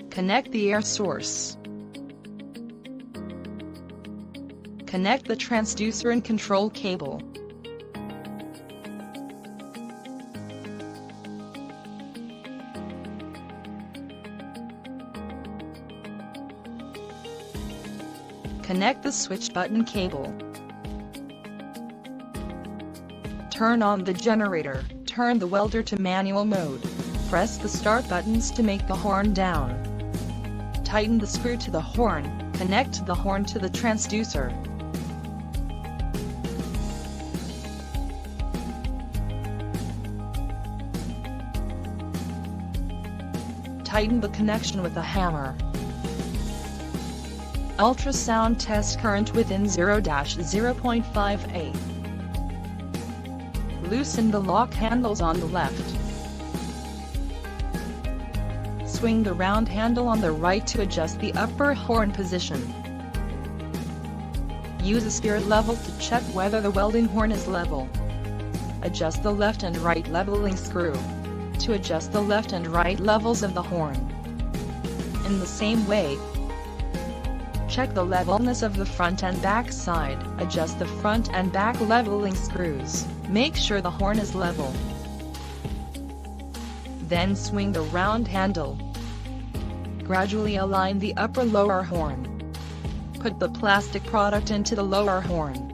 Connect the air source. Connect the transducer and control cable. Connect the switch button cable. Turn on the generator, turn the welder to manual mode. Press the start buttons to make the horn down. Tighten the screw to the horn, connect the horn to the transducer. Tighten the connection with a hammer. Ultrasound test current within 0-0.58. Loosen the lock handles on the left. Swing the round handle on the right to adjust the upper horn position. Use a spirit level to check whether the welding horn is level. Adjust the left and right leveling screw to adjust the left and right levels of the horn. In the same way, check the levelness of the front and back side. Adjust the front and back leveling screws. Make sure the horn is level. Then swing the round handle. Gradually align the upper-lower horn. Put the plastic product into the lower horn.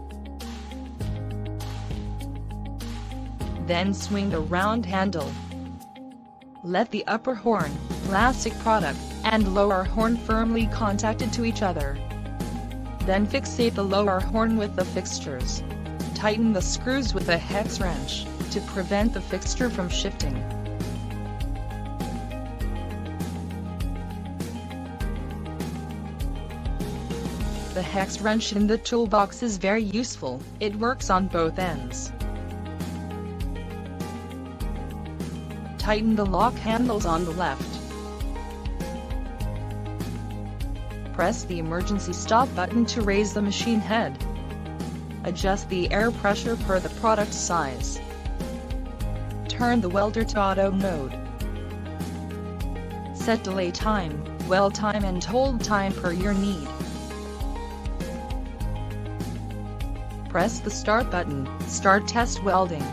Then swing the round handle. Let the upper horn, plastic product, and lower horn firmly contacted to each other. Then fixate the lower horn with the fixtures. Tighten the screws with a hex wrench, to prevent the fixture from shifting. The hex wrench in the toolbox is very useful, it works on both ends. Tighten the lock handles on the left. Press the emergency stop button to raise the machine head. Adjust the air pressure per the product size. Turn the welder to auto mode. Set delay time, weld time and hold time per your need. Press the start button, start test welding.